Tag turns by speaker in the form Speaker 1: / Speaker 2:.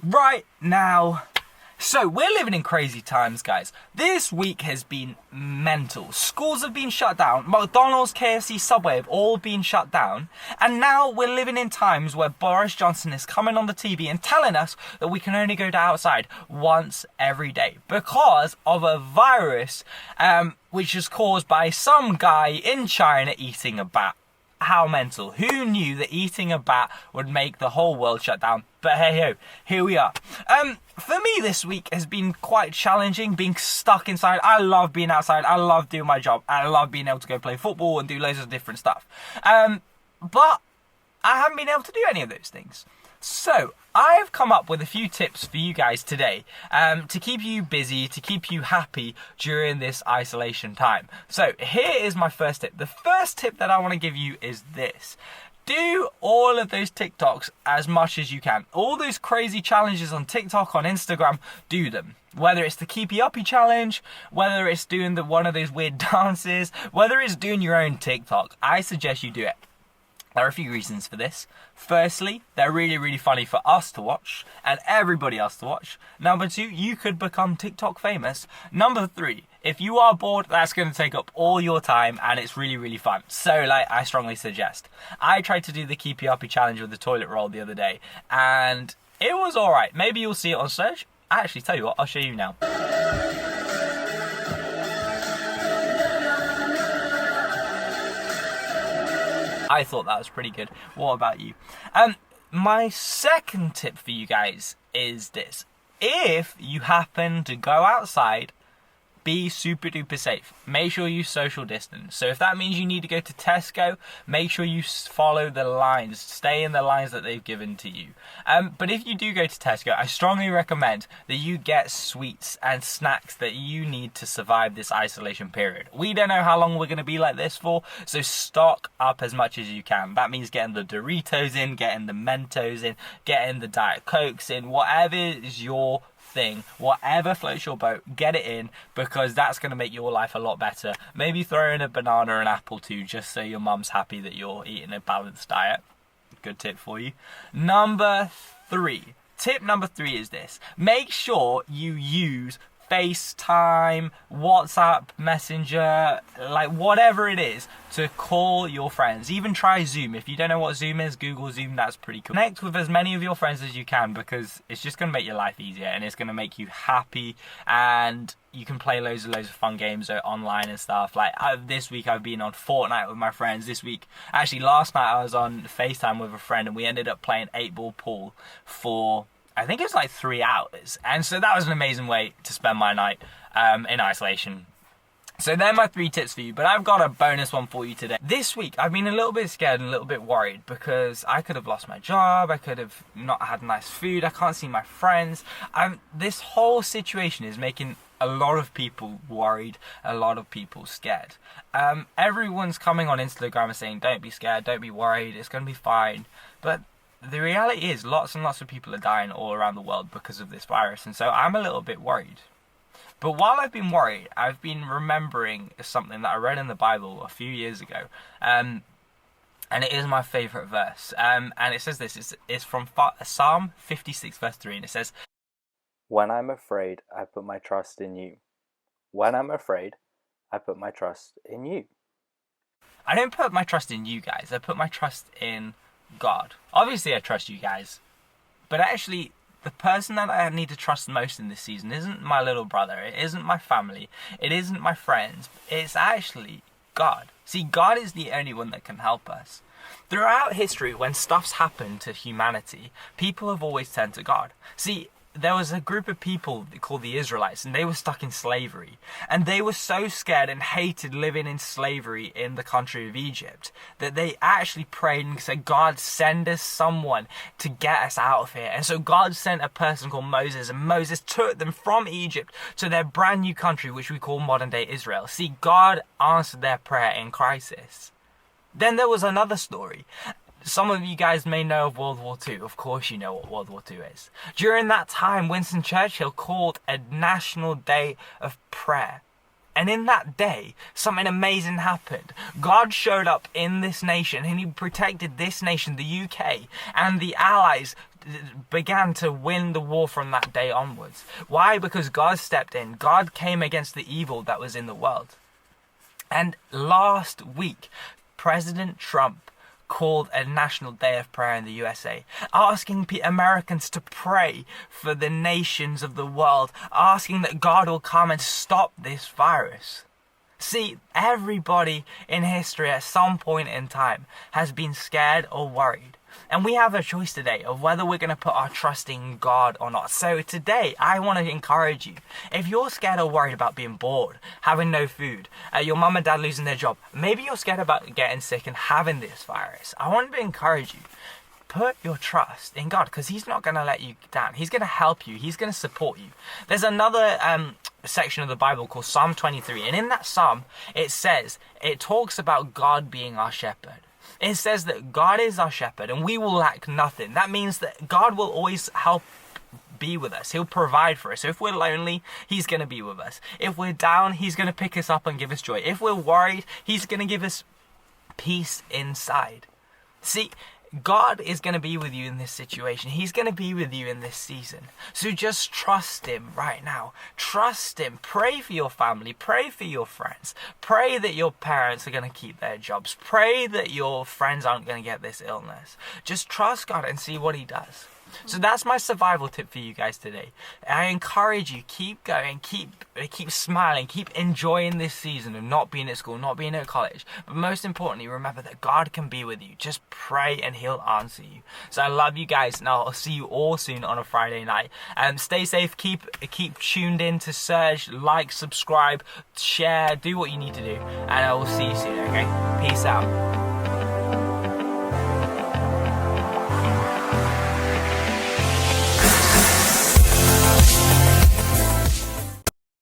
Speaker 1: right now. So, we're living in crazy times, guys. This week has been mental. Schools have been shut down. McDonald's, KFC, Subway have all been shut down. And now we're living in times where Boris Johnson is coming on the TV and telling us that we can only go outside once every day because of a virus which is caused by some guy in China eating a bat. How mental. Who knew that eating a bat would make the whole world shut down? But hey ho, here we are. For me this week has been quite challenging, being stuck inside. I love being outside, I love doing my job, I love being able to go play football and do loads of different stuff. But I haven't been able to do any of those things. So, I've come up with a few tips for you guys today to keep you busy, to keep you happy during this isolation time. So, here is my first tip. The first tip that I want to give you is this. Do all of those TikToks as much as you can. All those crazy challenges on TikTok, on Instagram, do them. Whether it's the Keepy Uppy challenge, whether it's doing one of those weird dances, whether it's doing your own TikTok, I suggest you do it. There are a few reasons for this. Firstly, they're really, really funny for us to watch and everybody else to watch. Number 2, you could become TikTok famous. Number 3, if you are bored, that's going to take up all your time and it's really, really fun. So, I strongly suggest. I tried to do the Keepy Uppy challenge with the toilet roll the other day and it was alright. Maybe you'll see it on search. Actually, tell you what, I'll show you now. I thought that was pretty good. What about you? My second tip for you guys is this. If you happen to go outside, be super duper safe. Make sure you social distance. So if that means you need to go to Tesco, make sure you follow the lines. Stay in the lines that they've given to you. But if you do go to Tesco, I strongly recommend that you get sweets and snacks that you need to survive this isolation period. We don't know how long we're going to be like this for, so stock up as much as you can. That means getting the Doritos in, getting the Mentos in, getting the Diet Cokes in, whatever is your thing, whatever floats your boat, get it in, because that's going to make your life a lot better. Maybe throw in a banana or an apple too, just so your mum's happy that you're eating a balanced diet. Good tip for you. Tip number 3 is this. Make sure you use FaceTime, WhatsApp, Messenger, whatever it is, to call your friends. Even try Zoom. If you don't know what Zoom is, Google Zoom, that's pretty cool. Connect with as many of your friends as you can because it's just going to make your life easier and it's going to make you happy and you can play loads of fun games online and stuff. This week I've been on Fortnite with my friends. Last night I was on FaceTime with a friend and we ended up playing 8-ball pool for I think it was 3 hours. And so that was an amazing way to spend my night in isolation. So they're my 3 tips for you, but I've got a bonus one for you today. This week, I've been a little bit scared and a little bit worried because I could have lost my job, I could have not had nice food, I can't see my friends. This whole situation is making a lot of people worried, a lot of people scared. Everyone's coming on Instagram and saying, don't be scared, don't be worried, it's going to be fine. But the reality is lots and lots of people are dying all around the world because of this virus, and so I'm a little bit worried. But while I've been worried, I've been remembering something that I read in the Bible a few years ago, and it is my favourite verse. And it says this, it's from Psalm 56 verse 3, and it says,
Speaker 2: "When I'm afraid, I put my trust in you. When I'm afraid, I put my trust in you."
Speaker 1: I don't put my trust in you guys, I put my trust in God. Obviously I trust you guys, but actually the person that I need to trust most in this season isn't my little brother, it isn't my family, it isn't my friends, it's actually God. See, God is the only one that can help us. Throughout history, when stuff's happened to humanity, people have always turned to God. See, there was a group of people called the Israelites, and they were stuck in slavery. And they were so scared and hated living in slavery in the country of Egypt that they actually prayed and said, God, send us someone to get us out of here. And so God sent a person called Moses, and Moses took them from Egypt to their brand new country, which we call modern day Israel. See, God answered their prayer in crisis. Then there was another story. Some of you guys may know of World War II. Of course you know what World War II is. During that time, Winston Churchill called a national day of prayer. And in that day, something amazing happened. God showed up in this nation and he protected this nation, the UK, and the Allies began to win the war from that day onwards. Why? Because God stepped in. God came against the evil that was in the world. And last week, President Trump called a national day of prayer in the USA, asking Americans to pray for the nations of the world, asking that God will come and stop this virus. See, everybody in history at some point in time has been scared or worried. And we have a choice today of whether we're going to put our trust in God or not. So today, I want to encourage you. If you're scared or worried about being bored, having no food, your mum and dad losing their job, maybe you're scared about getting sick and having this virus, I want to encourage you. Put your trust in God, because He's not going to let you down. He's going to help you. He's going to support you. There's another section of the Bible called Psalm 23. And in that psalm, it talks about God being our shepherd. It says that God is our shepherd and we will lack nothing. That means that God will always help be with us. He'll provide for us. So if we're lonely, He's going to be with us. If we're down, He's going to pick us up and give us joy. If we're worried, He's going to give us peace inside. See, God is going to be with you in this situation. He's going to be with you in this season. So just trust Him right now. Trust Him. Pray for your family. Pray for your friends. Pray that your parents are going to keep their jobs. Pray that your friends aren't going to get this illness. Just trust God and see what He does. So that's my survival tip for you guys today. I encourage you, keep going, keep smiling, keep enjoying this season of not being at school, not being at college. But most importantly, remember that God can be with you. Just pray and He'll answer you. So I love you guys, and I'll see you all soon on a Friday night. Stay safe, keep tuned in to Surge, like, subscribe, share, do what you need to do. And I will see you soon, okay? Peace out.